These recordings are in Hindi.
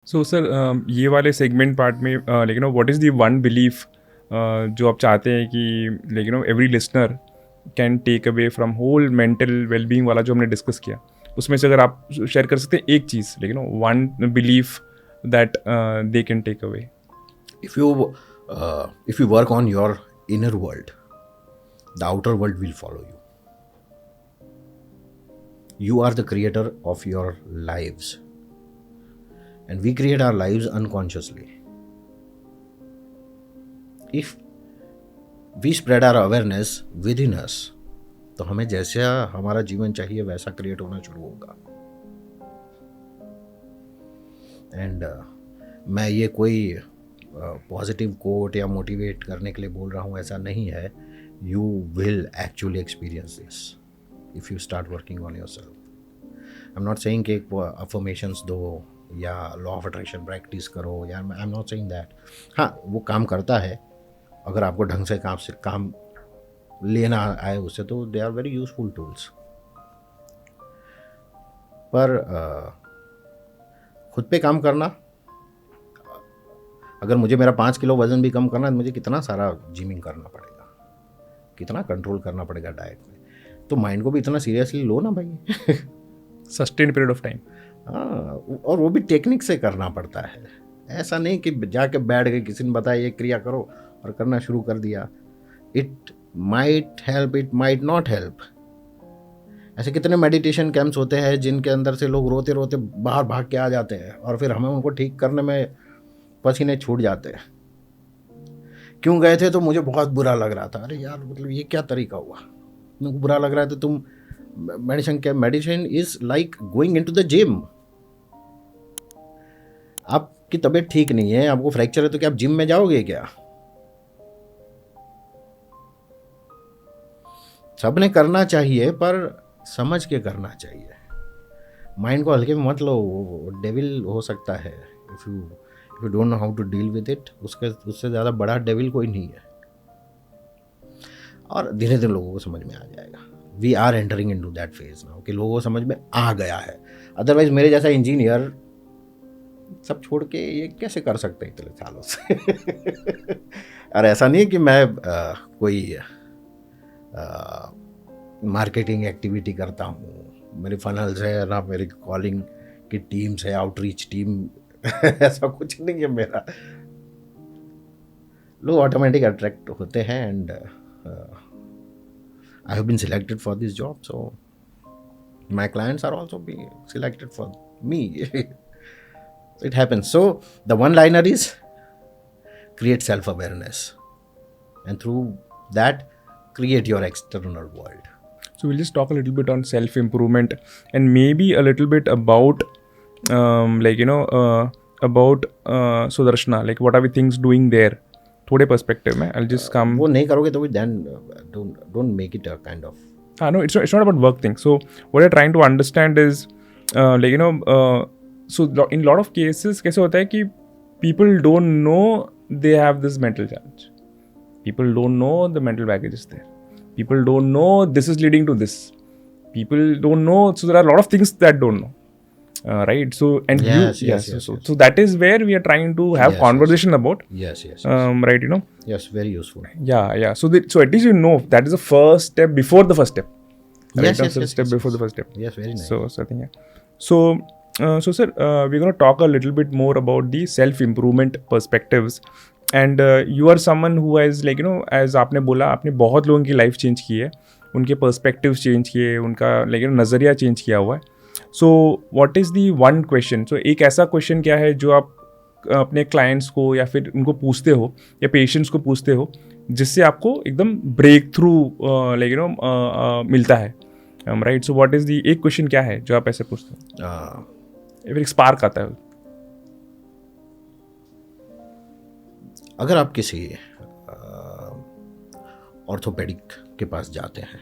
सो सर ये वाले सेगमेंट पार्ट में लेकिन what is the one belief जो आप चाहते हैं कि लेकिन every listener can take away from whole mental wellbeing वाला जो हमने डिस्कस किया, उसमें से अगर आप शेयर कर सकते हैं एक चीज़, लेकिन one belief that they can take away. If you work on your inner world, the outer world will follow you. You are the creator of your lives, and we create our lives unconsciously. If we spread our awareness within us, तो हमें जैसा हमारा जीवन चाहिए वैसा क्रिएट होना शुरू होगा. एंड मैं ये कोई पॉजिटिव कोट या मोटिवेट करने के लिए बोल रहा हूँ, ऐसा नहीं है. You will actually experience this if you start working on your self. I am not saying कि अफर्मेशंस दो या लॉ ऑफ अट्रैक्शन प्रैक्टिस करो, या I am not saying that. हाँ, वो काम करता है अगर आपको ढंग से काम लेना आए उससे, तो they are very useful tools. पर खुद पे काम करना, अगर मुझे मेरा 5 किलो वज़न भी कम करना है तो मुझे कितना सारा जिमिंग करना पड़ेगा, कितना कंट्रोल करना पड़ेगा डाइट में. तो माइंड को भी इतना सीरियसली लो ना भाई. Sustain period of time. हाँ, और वो भी टेक्निक से करना पड़ता है. ऐसा नहीं कि जाके बैठ गए, किसी ने बताया ये क्रिया करो और करना शुरू कर दिया. It might help, it might not help. ऐसे कितने मेडिटेशन कैंप्स होते हैं जिनके अंदर से लोग रोते रोते बाहर भाग के आ जाते हैं, और फिर हमें उनको ठीक करने में पसीने छूट जाते हैं. क्यों गए थे? तो मुझे बहुत बुरा लग रहा था. अरे यार, मतलब ये क्या तरीका हुआ? तुमको बुरा लग रहा है तो तुम meditation is like going into the gym. आपकी तबीयत ठीक नहीं है, आपको फ्रैक्चर है, तो क्या आप जिम में जाओगे क्या? सबने करना चाहिए, पर समझ के करना चाहिए. माइंड को हल्के में मत लो, डेविल हो सकता है. If you don't know how to deal with it, उससे ज़्यादा बड़ा डेविल कोई नहीं है. और धीरे धीरे लोगों को समझ में आ जाएगा. We are entering into that phase now कि लोगों को समझ में आ गया है. अदरवाइज मेरे जैसा इंजीनियर सब छोड़ के ये कैसे कर सकते हैं इतने सालों से. और ऐसा नहीं है कि मैं कोई मार्केटिंग एक्टिविटी करता हूँ. मेरी फनल्स है ना, मेरी कॉलिंग की टीम्स है, आउटरीच टीम. ऐसा कुछ नहीं है मेरा. लोग ऑटोमेटिक अट्रैक्ट होते हैं. And I have been selected for this job, so my clients are also be selected for me. It happens. So the one liner is create self-awareness, and through that create your external world. So we'll just talk a little bit on self-improvement and maybe a little bit about about Sudarshana, like what are we things doing there, थोड़े perspective में. I'll just come. वो नहीं करोगे तो भी then don't make it a kind of. No, it's not about work thing. So what I'm trying to understand is so in lot of cases कैसे होता है कि people don't know they have this mental challenge. People don't know the mental baggage is there. People don't know this is leading to this. People don't know. So there are a lot of things that don't know. Right. So and Yes. So that is where we are trying to have conversation about. Yes. Right. Yes, very useful. Yeah. So at least that is the first step before the first step. Yes. Step before the first step. Yes, very nice. So I think So sir, we're going to talk a little bit more about the self-improvement perspectives. And you are someone who has as आपने बोला, आपने बहुत लोगों की लाइफ चेंज की है, उनके पर्सपेक्टिव्स चेंज किए, उनका नज़रिया चेंज किया हुआ है. So what is the one question, so एक ऐसा क्वेश्चन क्या है जो आप अपने क्लाइंट्स को या फिर उनको पूछते हो या पेशेंट्स को पूछते हो, जिससे आपको एकदम ब्रेक थ्रू मिलता है, राइट? सो व्हाट इज़ दी एक क्वेश्चन क्या है जो आप ऐसे पूछते हो, फिर एक स्पार्क आता है? अगर आप किसी ऑर्थोपेडिक के पास जाते हैं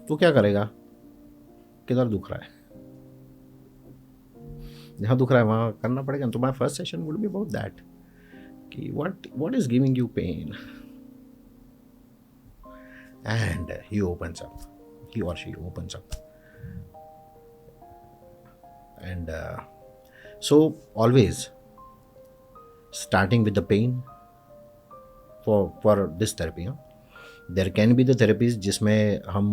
तो क्या करेगा? किधर दुख रहा है, जहाँ दुख रहा है वहाँ करना पड़ेगा. तो my first session would be about that कि what is giving you pain, and he or she opens up. And So always starting with the pain for this therapy. There can be the therapies जिसमें हम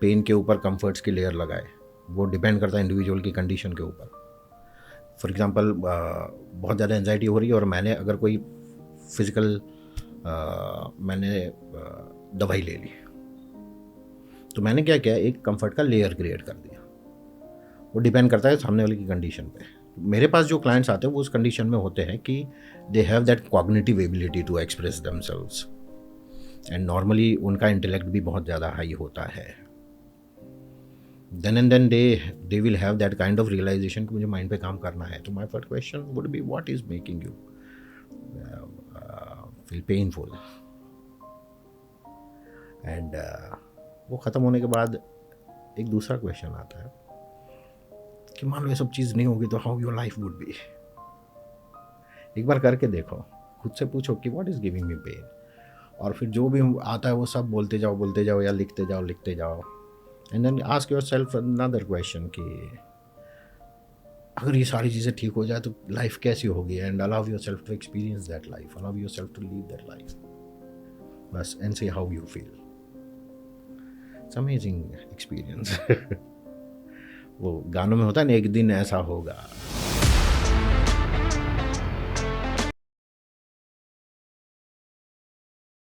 पेन के ऊपर कंफर्ट्स की लेयर लगाए, वो डिपेंड करता है इंडिविजुअल की कंडीशन के ऊपर. फॉर एग्जांपल बहुत ज़्यादा एंजाइटी हो रही है और मैंने अगर कोई फिज़िकल मैंने दवाई ले ली, तो मैंने क्या किया, एक कंफर्ट का लेयर क्रिएट कर दिया. वो डिपेंड करता है सामने वाले की कंडीशन पे. मेरे पास जो क्लाइंट्स आते हैं वो उस कंडीशन में होते हैं कि they have that cognitive ability to express themselves, and normally उनका इंटेलेक्ट भी बहुत ज़्यादा हाई होता है. Then and then they will have that kind of realisation कि मुझे माइंड पे काम करना है. तो my first question would be what is making you feel painful. And वो ख़त्म होने के बाद एक दूसरा क्वेश्चन आता है कि मान लो ये सब चीज़ नहीं होगी तो how your life would be. एक बार करके देखो, खुद से पूछो कि what is giving me pain, और फिर जो भी आता है वो सब बोलते जाओ या लिखते जाओ. And then ask yourself another question कि अगर ये सारी चीज़ें ठीक हो जाए तो लाइफ कैसी होगी, and allow yourself to experience that life, allow yourself to live that life बस, and see how you feel. It's amazing experience. वो गानों में होता है ना, एक दिन ऐसा होगा.